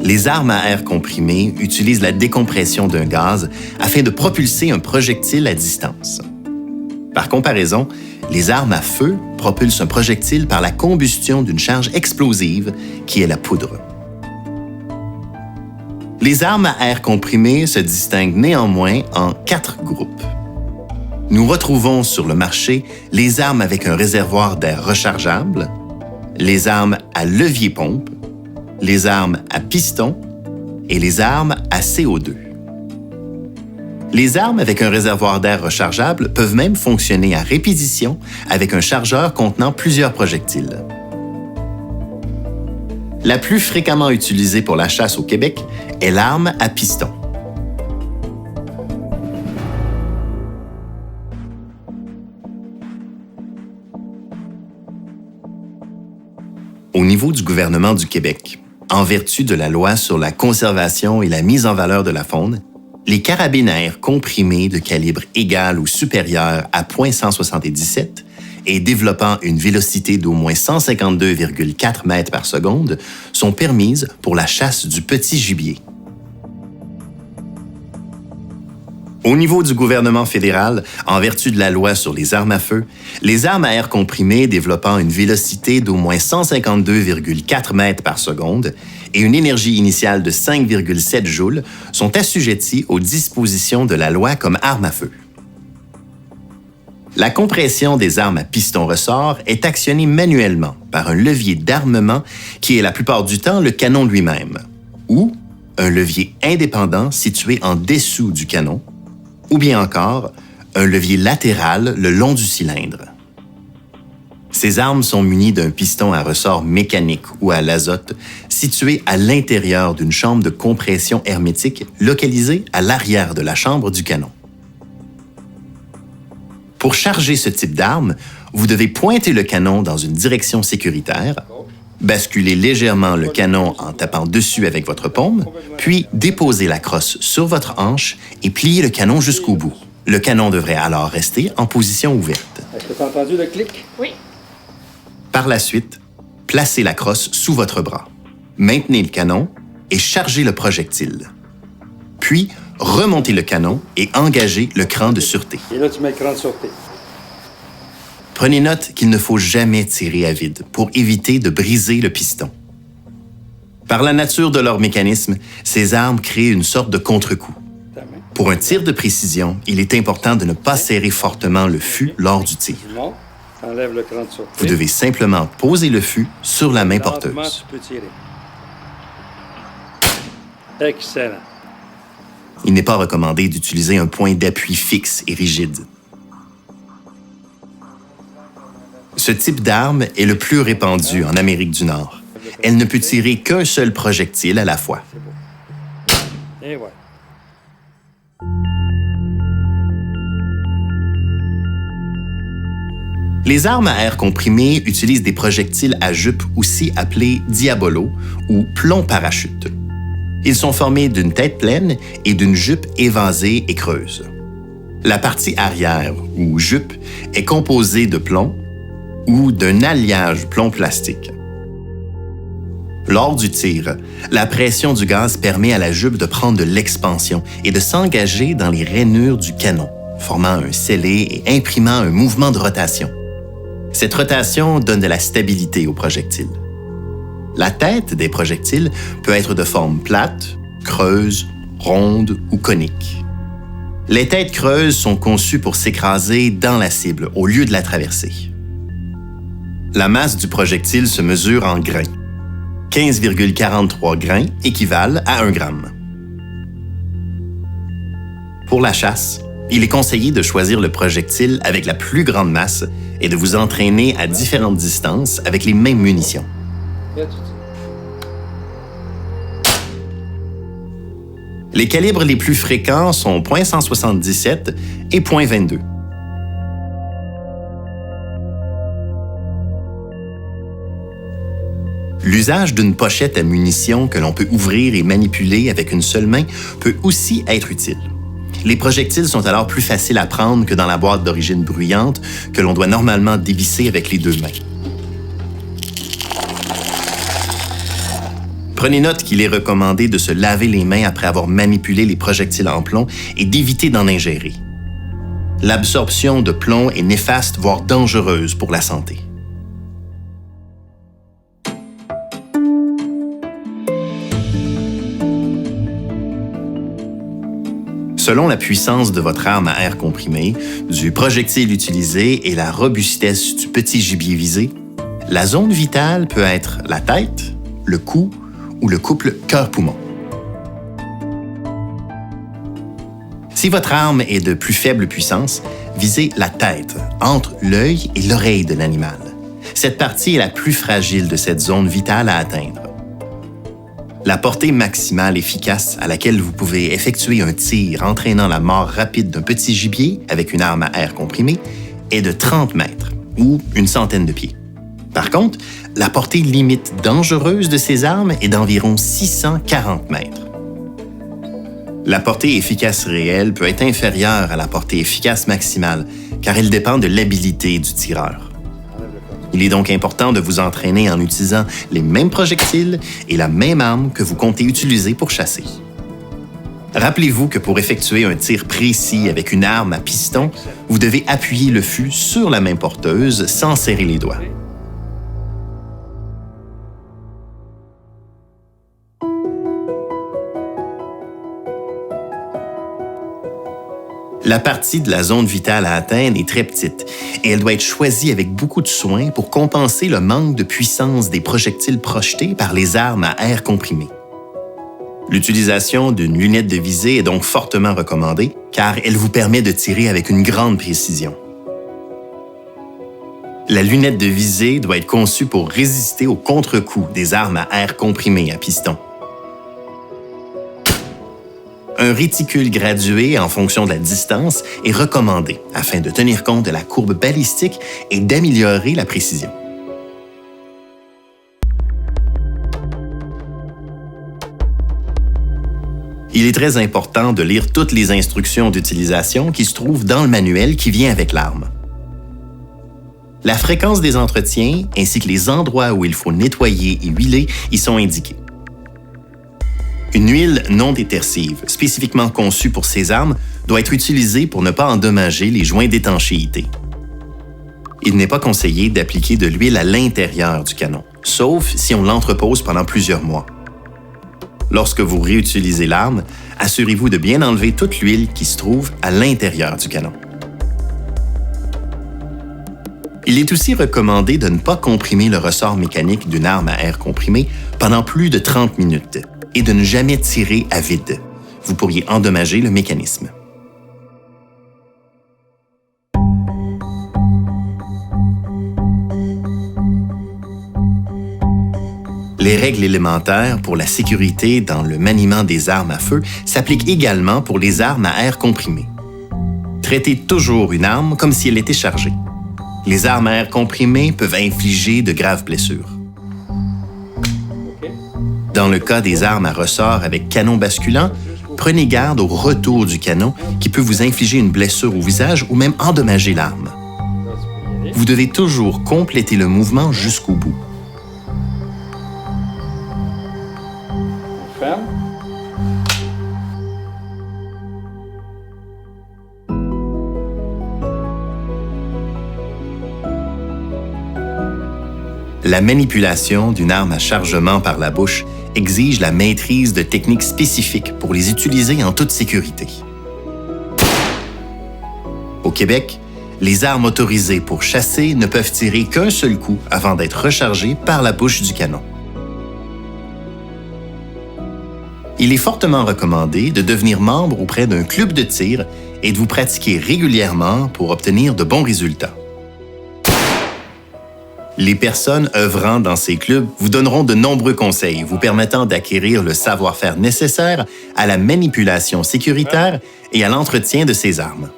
Les armes à air comprimé utilisent la décompression d'un gaz afin de propulser un projectile à distance. Par comparaison, les armes à feu propulsent un projectile par la combustion d'une charge explosive qui est la poudre. Les armes à air comprimé se distinguent néanmoins en 4 groupes. Nous retrouvons sur le marché les armes avec un réservoir d'air rechargeable, les armes à levier-pompe, les armes à piston et les armes à CO2. Les armes avec un réservoir d'air rechargeable peuvent même fonctionner à répétition avec un chargeur contenant plusieurs projectiles. La plus fréquemment utilisée pour la chasse au Québec est l'arme à piston. Au niveau du gouvernement du Québec, en vertu de la loi sur la conservation et la mise en valeur de la faune, les carabines à air comprimées de calibre égal ou supérieur à .177 et développant une vélocité d'au moins 152,4 mètres par seconde sont permises pour la chasse du petit gibier. Au niveau du gouvernement fédéral, en vertu de la loi sur les armes à feu, les armes à air comprimé développant une vélocité d'au moins 152,4 mètres par seconde et une énergie initiale de 5,7 joules sont assujetties aux dispositions de la loi comme armes à feu. La compression des armes à piston-ressort est actionnée manuellement par un levier d'armement qui est la plupart du temps le canon lui-même, ou un levier indépendant situé en dessous du canon, ou bien encore un levier latéral le long du cylindre. Ces armes sont munies d'un piston à ressort mécanique ou à l'azote situé à l'intérieur d'une chambre de compression hermétique localisée à l'arrière de la chambre du canon. Pour charger ce type d'arme, vous devez pointer le canon dans une direction sécuritaire, basculer légèrement le canon en tapant dessus avec votre paume, puis déposer la crosse sur votre hanche et plier le canon jusqu'au bout. Le canon devrait alors rester en position ouverte. Est-ce que tu as entendu le clic? Oui. Par la suite, placez la crosse sous votre bras. Maintenez le canon et chargez le projectile. Puis, remontez le canon et engagez le cran de sûreté. Et là, tu mets le cran de sûreté. Prenez note qu'il ne faut jamais tirer à vide pour éviter de briser le piston. Par la nature de leur mécanisme, ces armes créent une sorte de contre-coup. Pour un tir de précision, il est important de ne pas serrer fortement le fût lors du tir. Non, enlève le cran de sûreté. Vous devez simplement poser le fût sur la main porteuse. Lentement, tu peux tirer. Excellent. Il n'est pas recommandé d'utiliser un point d'appui fixe et rigide. Ce type d'arme est le plus répandu en Amérique du Nord. Elle ne peut tirer qu'un seul projectile à la fois. Et voilà. Les armes à air comprimé utilisent des projectiles à jupe, aussi appelés diabolo ou plomb-parachute. Ils sont formés d'une tête pleine et d'une jupe évasée et creuse. La partie arrière, ou jupe, est composée de plomb ou d'un alliage plomb-plastique. Lors du tir, la pression du gaz permet à la jupe de prendre de l'expansion et de s'engager dans les rainures du canon, formant un scellé et imprimant un mouvement de rotation. Cette rotation donne de la stabilité au projectile. La tête des projectiles peut être de forme plate, creuse, ronde ou conique. Les têtes creuses sont conçues pour s'écraser dans la cible au lieu de la traverser. La masse du projectile se mesure en grains. 15,43 grains équivalent à 1 gramme. Pour la chasse, il est conseillé de choisir le projectile avec la plus grande masse et de vous entraîner à différentes distances avec les mêmes munitions. Les calibres les plus fréquents sont .177 et .22. L'usage d'une pochette à munitions que l'on peut ouvrir et manipuler avec une seule main peut aussi être utile. Les projectiles sont alors plus faciles à prendre que dans la boîte d'origine bruyante que l'on doit normalement dévisser avec les deux mains. Prenez note qu'il est recommandé de se laver les mains après avoir manipulé les projectiles en plomb et d'éviter d'en ingérer. L'absorption de plomb est néfaste, voire dangereuse pour la santé. Selon la puissance de votre arme à air comprimé, du projectile utilisé et la robustesse du petit gibier visé, la zone vitale peut être la tête, le cou ou le couple cœur-poumon. Si votre arme est de plus faible puissance, visez la tête, entre l'œil et l'oreille de l'animal. Cette partie est la plus fragile de cette zone vitale à atteindre. La portée maximale efficace à laquelle vous pouvez effectuer un tir entraînant la mort rapide d'un petit gibier avec une arme à air comprimé est de 30 mètres ou une centaine de pieds. Par contre, la portée limite dangereuse de ces armes est d'environ 640 mètres. La portée efficace réelle peut être inférieure à la portée efficace maximale, car elle dépend de l'habileté du tireur. Il est donc important de vous entraîner en utilisant les mêmes projectiles et la même arme que vous comptez utiliser pour chasser. Rappelez-vous que pour effectuer un tir précis avec une arme à piston, vous devez appuyer le fût sur la main porteuse sans serrer les doigts. La partie de la zone vitale à atteindre est très petite et elle doit être choisie avec beaucoup de soin pour compenser le manque de puissance des projectiles projetés par les armes à air comprimé. L'utilisation d'une lunette de visée est donc fortement recommandée car elle vous permet de tirer avec une grande précision. La lunette de visée doit être conçue pour résister au contre-coup des armes à air comprimé à piston. Un réticule gradué en fonction de la distance est recommandé afin de tenir compte de la courbe balistique et d'améliorer la précision. Il est très important de lire toutes les instructions d'utilisation qui se trouvent dans le manuel qui vient avec l'arme. La fréquence des entretiens ainsi que les endroits où il faut nettoyer et huiler y sont indiqués. Une huile non détersive, spécifiquement conçue pour ces armes, doit être utilisée pour ne pas endommager les joints d'étanchéité. Il n'est pas conseillé d'appliquer de l'huile à l'intérieur du canon, sauf si on l'entrepose pendant plusieurs mois. Lorsque vous réutilisez l'arme, assurez-vous de bien enlever toute l'huile qui se trouve à l'intérieur du canon. Il est aussi recommandé de ne pas comprimer le ressort mécanique d'une arme à air comprimé pendant plus de 30 minutes. Et de ne jamais tirer à vide. Vous pourriez endommager le mécanisme. Les règles élémentaires pour la sécurité dans le maniement des armes à feu s'appliquent également pour les armes à air comprimé. Traitez toujours une arme comme si elle était chargée. Les armes à air comprimé peuvent infliger de graves blessures. Dans le cas des armes à ressort avec canon basculant, prenez garde au retour du canon qui peut vous infliger une blessure au visage ou même endommager l'arme. Vous devez toujours compléter le mouvement jusqu'au bout. On ferme. La manipulation d'une arme à chargement par la bouche exige la maîtrise de techniques spécifiques pour les utiliser en toute sécurité. Au Québec, les armes autorisées pour chasser ne peuvent tirer qu'un seul coup avant d'être rechargées par la bouche du canon. Il est fortement recommandé de devenir membre auprès d'un club de tir et de vous pratiquer régulièrement pour obtenir de bons résultats. Les personnes œuvrant dans ces clubs vous donneront de nombreux conseils vous permettant d'acquérir le savoir-faire nécessaire à la manipulation sécuritaire et à l'entretien de ces armes.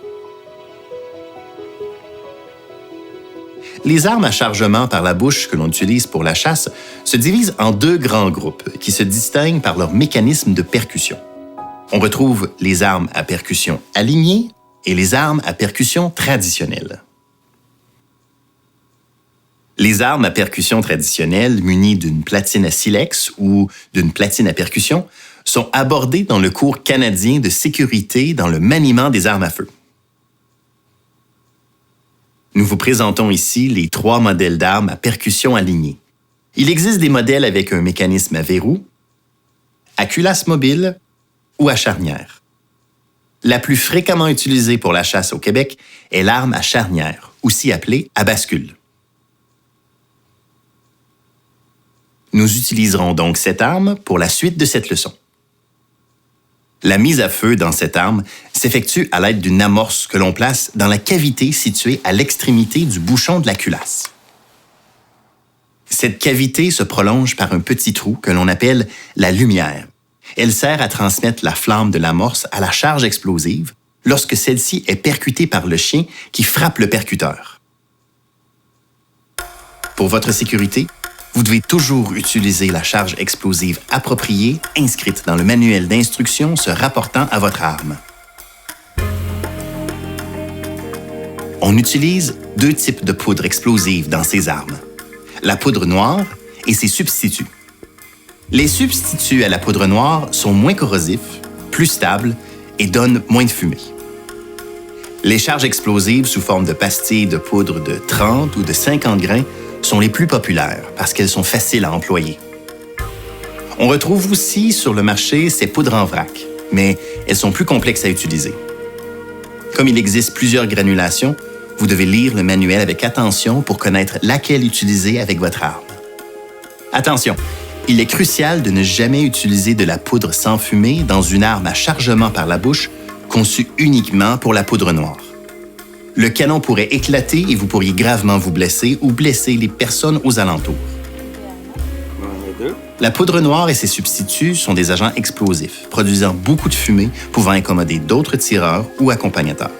Les armes à chargement par la bouche que l'on utilise pour la chasse se divisent en deux grands groupes qui se distinguent par leur mécanisme de percussion. On retrouve les armes à percussion alignées et les armes à percussion traditionnelles. Les armes à percussion traditionnelles munies d'une platine à silex ou d'une platine à percussion sont abordées dans le cours canadien de sécurité dans le maniement des armes à feu. Nous vous présentons ici les 3 modèles d'armes à percussion alignée. Il existe des modèles avec un mécanisme à verrou, à culasse mobile ou à charnière. La plus fréquemment utilisée pour la chasse au Québec est l'arme à charnière, aussi appelée à bascule. Nous utiliserons donc cette arme pour la suite de cette leçon. La mise à feu dans cette arme s'effectue à l'aide d'une amorce que l'on place dans la cavité située à l'extrémité du bouchon de la culasse. Cette cavité se prolonge par un petit trou que l'on appelle la lumière. Elle sert à transmettre la flamme de l'amorce à la charge explosive lorsque celle-ci est percutée par le chien qui frappe le percuteur. Pour votre sécurité, vous devez toujours utiliser la charge explosive appropriée inscrite dans le manuel d'instruction se rapportant à votre arme. On utilise 2 types de poudre explosive dans ces armes, la poudre noire et ses substituts. Les substituts à la poudre noire sont moins corrosifs, plus stables et donnent moins de fumée. Les charges explosives sous forme de pastilles de poudre de 30 ou de 50 grains sont les plus populaires parce qu'elles sont faciles à employer. On retrouve aussi sur le marché ces poudres en vrac, mais elles sont plus complexes à utiliser. Comme il existe plusieurs granulations, vous devez lire le manuel avec attention pour connaître laquelle utiliser avec votre arme. Attention, il est crucial de ne jamais utiliser de la poudre sans fumée dans une arme à chargement par la bouche conçue uniquement pour la poudre noire. Le canon pourrait éclater et vous pourriez gravement vous blesser ou blesser les personnes aux alentours. La poudre noire et ses substituts sont des agents explosifs, produisant beaucoup de fumée, pouvant incommoder d'autres tireurs ou accompagnateurs.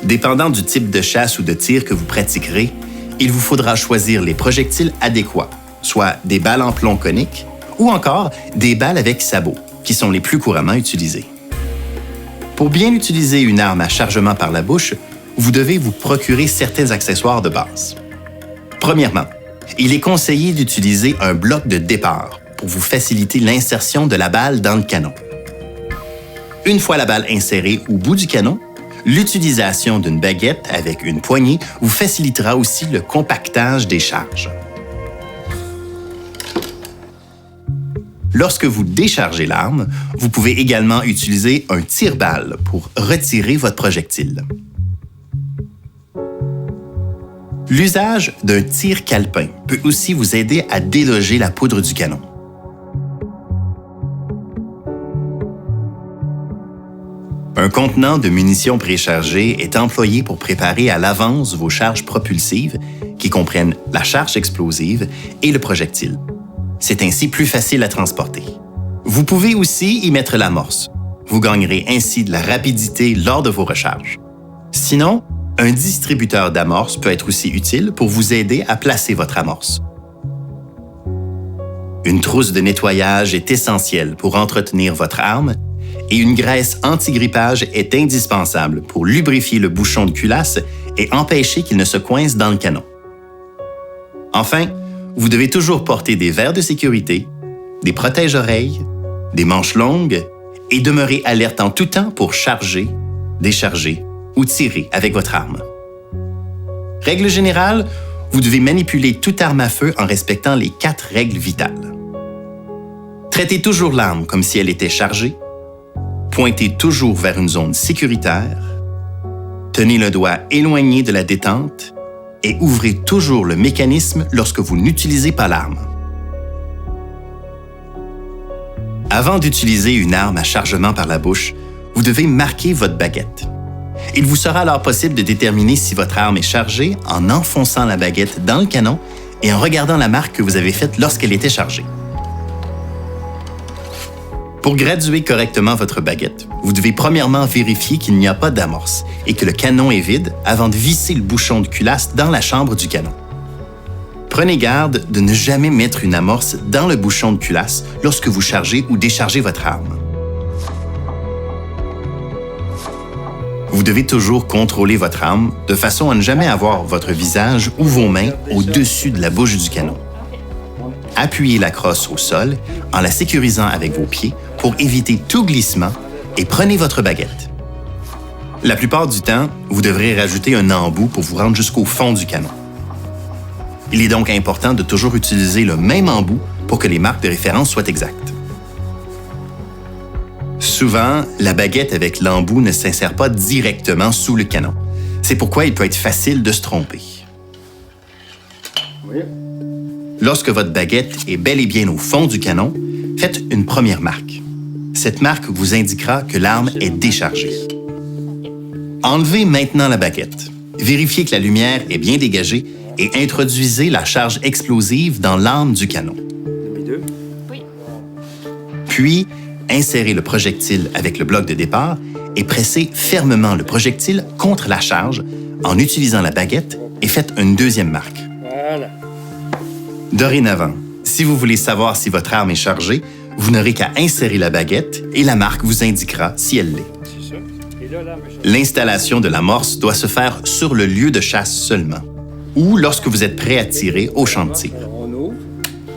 Dépendant du type de chasse ou de tir que vous pratiquerez, il vous faudra choisir les projectiles adéquats, soit des balles en plomb conique ou encore des balles avec sabot, qui sont les plus couramment utilisées. Pour bien utiliser une arme à chargement par la bouche, vous devez vous procurer certains accessoires de base. Premièrement, il est conseillé d'utiliser un bloc de départ pour vous faciliter l'insertion de la balle dans le canon. Une fois la balle insérée au bout du canon, l'utilisation d'une baguette avec une poignée vous facilitera aussi le compactage des charges. Lorsque vous déchargez l'arme, vous pouvez également utiliser un tire-balle pour retirer votre projectile. L'usage d'un tir calepin peut aussi vous aider à déloger la poudre du canon. Un contenant de munitions préchargées est employé pour préparer à l'avance vos charges propulsives qui comprennent la charge explosive et le projectile. C'est ainsi plus facile à transporter. Vous pouvez aussi y mettre l'amorce. Vous gagnerez ainsi de la rapidité lors de vos recharges. Sinon, un distributeur d'amorce peut être aussi utile pour vous aider à placer votre amorce. Une trousse de nettoyage est essentielle pour entretenir votre arme et une graisse anti-grippage est indispensable pour lubrifier le bouchon de culasse et empêcher qu'il ne se coince dans le canon. Enfin, vous devez toujours porter des verres de sécurité, des protège-oreilles, des manches longues et demeurer alerte en tout temps pour charger, décharger ou tirer avec votre arme. Règle générale, vous devez manipuler toute arme à feu en respectant les 4 règles vitales. Traitez toujours l'arme comme si elle était chargée, pointez toujours vers une zone sécuritaire, tenez le doigt éloigné de la détente et ouvrez toujours le mécanisme lorsque vous n'utilisez pas l'arme. Avant d'utiliser une arme à chargement par la bouche, vous devez marquer votre baguette. Il vous sera alors possible de déterminer si votre arme est chargée en enfonçant la baguette dans le canon et en regardant la marque que vous avez faite lorsqu'elle était chargée. Pour graduer correctement votre baguette, vous devez premièrement vérifier qu'il n'y a pas d'amorce et que le canon est vide avant de visser le bouchon de culasse dans la chambre du canon. Prenez garde de ne jamais mettre une amorce dans le bouchon de culasse lorsque vous chargez ou déchargez votre arme. Vous devez toujours contrôler votre arme de façon à ne jamais avoir votre visage ou vos mains au-dessus de la bouche du canon. Appuyez la crosse au sol en la sécurisant avec vos pieds pour éviter tout glissement et prenez votre baguette. La plupart du temps, vous devrez rajouter un embout pour vous rendre jusqu'au fond du canon. Il est donc important de toujours utiliser le même embout pour que les marques de référence soient exactes. Souvent, la baguette avec l'embout ne s'insère pas directement sous le canon. C'est pourquoi il peut être facile de se tromper. Oui. Lorsque votre baguette est bel et bien au fond du canon, faites une première marque. Cette marque vous indiquera que l'arme est déchargée. Enlevez maintenant la baguette. Vérifiez que la lumière est bien dégagée et introduisez la charge explosive dans l'arme du canon. Demi 2. Oui. Puis, insérez le projectile avec le bloc de départ et pressez fermement le projectile contre la charge en utilisant la baguette et faites une deuxième marque. Voilà. Dorénavant, si vous voulez savoir si votre arme est chargée, vous n'aurez qu'à insérer la baguette et la marque vous indiquera si elle l'est. C'est ça. Et là, l'arme est chargée. L'installation de l'amorce doit se faire sur le lieu de chasse seulement ou lorsque vous êtes prêt à tirer au champ de tir. Alors, on ouvre.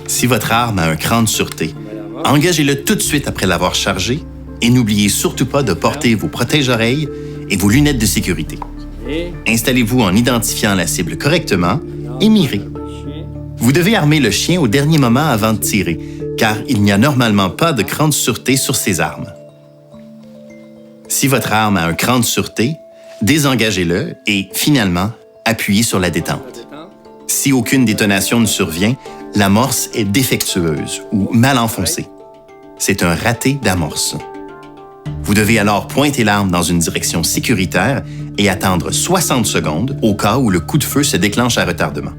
Si votre arme a un cran de sûreté, On met la marque. engagez-le tout de suite après l'avoir chargé et n'oubliez surtout pas de porter vos protège-oreilles et vos lunettes de sécurité. Et Installez-vous en identifiant la cible correctement et mirez. le chien. Vous devez armer le chien au dernier moment avant de tirer, car il n'y a normalement pas de cran de sûreté sur ces armes. Si votre arme a un cran de sûreté, désengagez-le et, finalement, appuyez sur la détente. La détente. Si aucune détonation ne survient, l'amorce est défectueuse ou mal enfoncée. C'est un raté d'amorce. Vous devez alors pointer l'arme dans une direction sécuritaire et attendre 60 secondes au cas où le coup de feu se déclenche à retardement.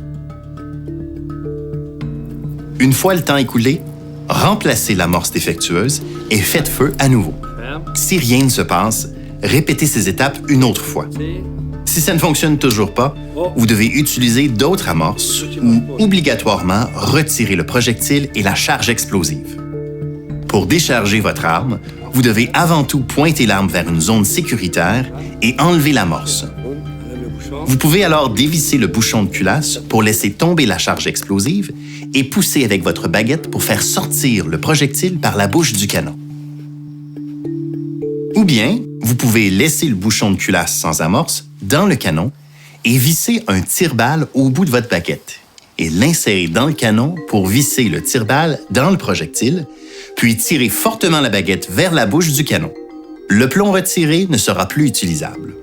Une fois le temps écoulé, remplacez l'amorce défectueuse et faites feu à nouveau. Ferme. Si rien ne se passe, répétez ces étapes une autre fois. Tire. Si ça ne fonctionne toujours pas, vous devez utiliser d'autres amorces ou obligatoirement retirer le projectile et la charge explosive. Pour décharger votre arme, vous devez avant tout pointer l'arme vers une zone sécuritaire et enlever l'amorce. Boum. Enlève le bouchon. Vous pouvez alors dévisser le bouchon de culasse pour laisser tomber la charge explosive et pousser avec votre baguette pour faire sortir le projectile par la bouche du canon. Ou bien, vous pouvez laisser le bouchon de culasse sans amorce dans le canon et visser un tire-balle au bout de votre baguette et l'insérer dans le canon pour visser le tire-balle dans le projectile, puis tirer fortement la baguette vers la bouche du canon. Le plomb retiré ne sera plus utilisable.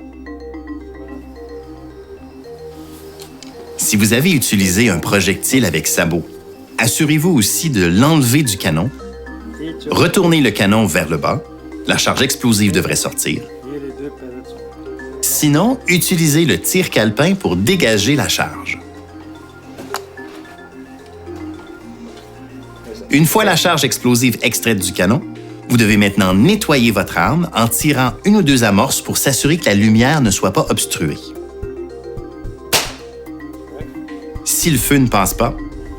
Si vous avez utilisé un projectile avec sabot, assurez-vous aussi de l'enlever du canon, Et tu retournez le canon vers le bas, la charge explosive devrait sortir. Et les deux palettes sont. Sinon, utilisez le tir calepin pour dégager la charge. Une fois la charge explosive extraite du canon, vous devez maintenant nettoyer votre arme en tirant une ou deux amorces pour s'assurer que la lumière ne soit pas obstruée. Si le feu ne passe pas,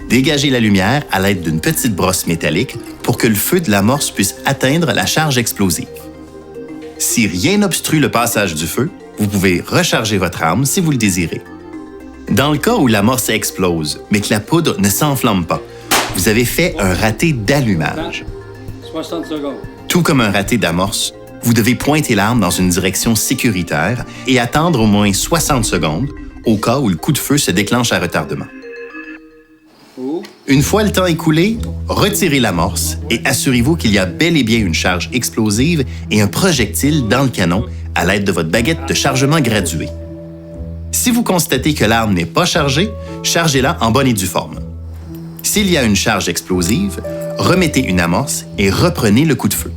dégagez la lumière à l'aide d'une petite brosse métallique pour que le feu de l'amorce puisse atteindre la charge explosive. Si rien n'obstrue le passage du feu, vous pouvez recharger votre arme si vous le désirez. Dans le cas où l'amorce explose, mais que la poudre ne s'enflamme pas, vous avez fait un raté d'allumage. 60 secondes. Tout comme un raté d'amorce, vous devez pointer l'arme dans une direction sécuritaire et attendre au moins 60 secondes au cas où le coup de feu se déclenche à retardement. Ou Une fois le temps écoulé, retirez l'amorce et assurez-vous qu'il y a bel et bien une charge explosive et un projectile dans le canon à l'aide de votre baguette de chargement graduée. Si vous constatez que l'arme n'est pas chargée, chargez-la en bonne et due forme. S'il y a une charge explosive, remettez une amorce et reprenez le coup de feu.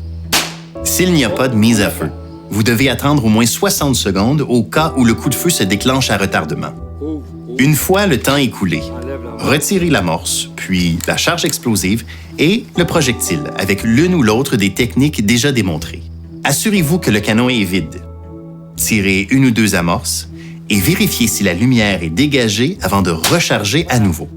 S'il n'y a pas de mise à feu, vous devez attendre au moins 60 secondes au cas où le coup de feu se déclenche à retardement. ouvre. Une fois le temps écoulé, Enlève la marque. retirez l'amorce, puis la charge explosive et le projectile avec l'une ou l'autre des techniques déjà démontrées. Assurez-vous que le canon est vide. Tirez une ou deux amorces et vérifiez si la lumière est dégagée avant de recharger à nouveau.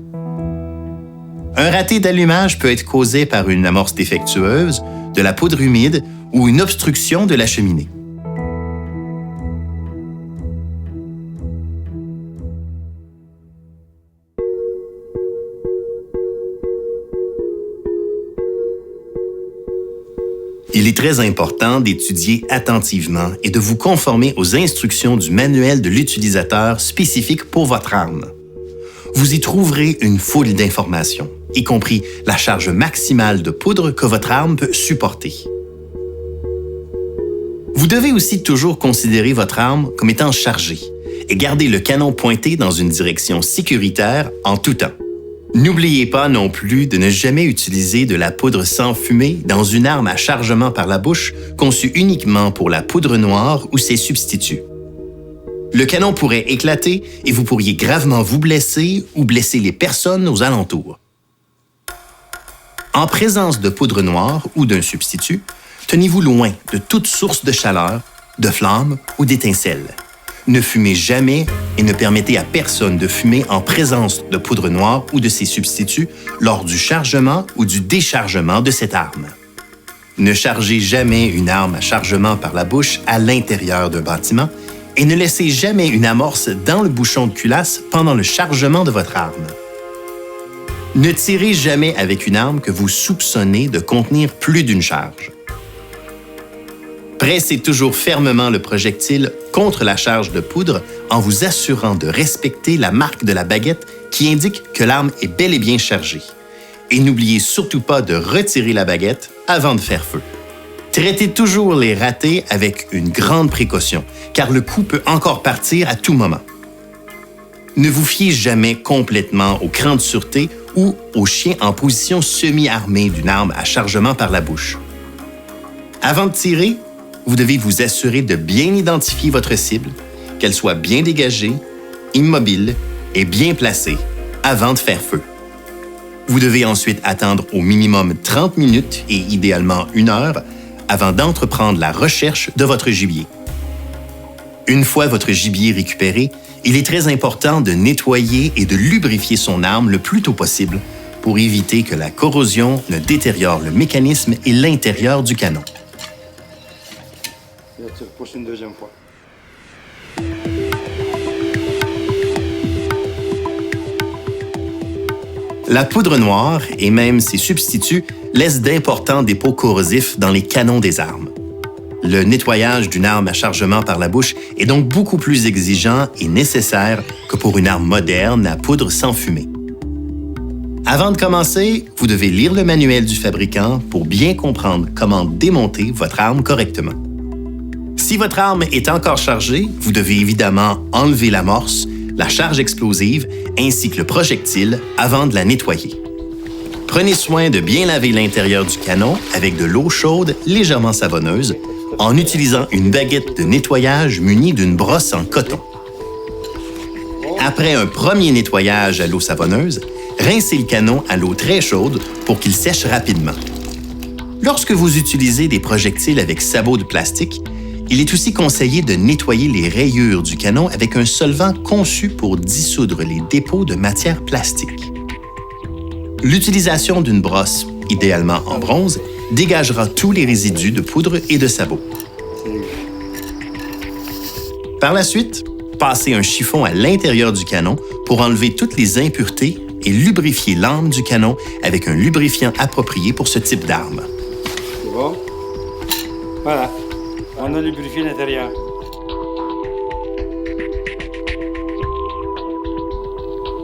Un raté d'allumage peut être causé par une amorce défectueuse, de la poudre humide ou une obstruction de la cheminée. Il est très important d'étudier attentivement et de vous conformer aux instructions du manuel de l'utilisateur spécifique pour votre arme. Vous y trouverez une foule d'informations, y compris la charge maximale de poudre que votre arme peut supporter. Vous devez aussi toujours considérer votre arme comme étant chargée et garder le canon pointé dans une direction sécuritaire en tout temps. N'oubliez pas non plus de ne jamais utiliser de la poudre sans fumée dans une arme à chargement par la bouche conçue uniquement pour la poudre noire ou ses substituts. Le canon pourrait éclater et vous pourriez gravement vous blesser ou blesser les personnes aux alentours. En présence de poudre noire ou d'un substitut, tenez-vous loin de toute source de chaleur, de flammes ou d'étincelles. Ne fumez jamais et ne permettez à personne de fumer en présence de poudre noire ou de ses substituts lors du chargement ou du déchargement de cette arme. Ne chargez jamais une arme à chargement par la bouche à l'intérieur d'un bâtiment et ne laissez jamais une amorce dans le bouchon de culasse pendant le chargement de votre arme. Ne tirez jamais avec une arme que vous soupçonnez de contenir plus d'une charge. Pressez toujours fermement le projectile contre la charge de poudre en vous assurant de respecter la marque de la baguette qui indique que l'arme est bel et bien chargée. Et n'oubliez surtout pas de retirer la baguette avant de faire feu. Traitez toujours les ratés avec une grande précaution, car le coup peut encore partir à tout moment. Ne vous fiez jamais complètement au cran de sûreté ou au chien en position semi-armée d'une arme à chargement par la bouche. Avant de tirer, vous devez vous assurer de bien identifier votre cible, qu'elle soit bien dégagée, immobile et bien placée avant de faire feu. Vous devez ensuite attendre au minimum 30 minutes et idéalement 1 heure avant d'entreprendre la recherche de votre gibier. Une fois votre gibier récupéré, il est très important de nettoyer et de lubrifier son arme le plus tôt possible pour éviter que la corrosion ne détériore le mécanisme et l'intérieur du canon. Et tu repousses une deuxième fois. La poudre noire et même ses substituts laissent d'importants dépôts corrosifs dans les canons des armes. Le nettoyage d'une arme à chargement par la bouche est donc beaucoup plus exigeant et nécessaire que pour une arme moderne à poudre sans fumée. Avant de commencer, vous devez lire le manuel du fabricant pour bien comprendre comment démonter votre arme correctement. Si votre arme est encore chargée, vous devez évidemment enlever l'amorce, la charge explosive ainsi que le projectile avant de la nettoyer. Prenez soin de bien laver l'intérieur du canon avec de l'eau chaude légèrement savonneuse en utilisant une baguette de nettoyage munie d'une brosse en coton. Après un premier nettoyage à l'eau savonneuse, rincez le canon à l'eau très chaude pour qu'il sèche rapidement. Lorsque vous utilisez des projectiles avec sabots de plastique, il est aussi conseillé de nettoyer les rayures du canon avec un solvant conçu pour dissoudre les dépôts de matière plastique. L'utilisation d'une brosse, idéalement en bronze, dégagera tous les résidus de poudre et de sabot. Par la suite, passez un chiffon à l'intérieur du canon pour enlever toutes les impuretés et lubrifier l'âme du canon avec un lubrifiant approprié pour ce type d'arme. C'est bon? Voilà. On a lubrifié l'intérieur.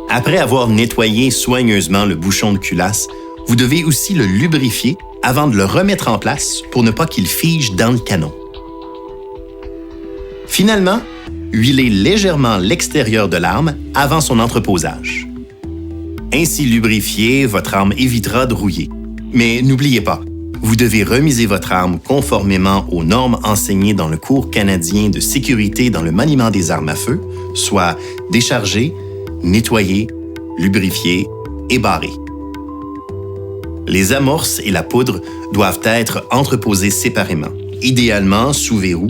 Après avoir nettoyé soigneusement le bouchon de culasse, vous devez aussi le lubrifier avant de le remettre en place pour ne pas qu'il fige dans le canon. Finalement, huilez légèrement l'extérieur de l'arme avant son entreposage. Ainsi lubrifiée, votre arme évitera de rouiller. Mais n'oubliez pas, vous devez remiser votre arme conformément aux normes enseignées dans le cours canadien de sécurité dans le maniement des armes à feu, soit décharger, nettoyer, lubrifier et barrer. Les amorces et la poudre doivent être entreposées séparément, idéalement sous verrou,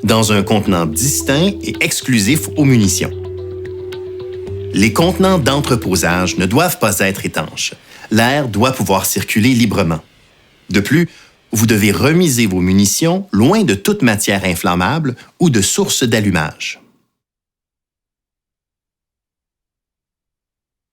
dans un contenant distinct et exclusif aux munitions. Les contenants d'entreposage ne doivent pas être étanches. L'air doit pouvoir circuler librement. De plus, vous devez remiser vos munitions loin de toute matière inflammable ou de source d'allumage.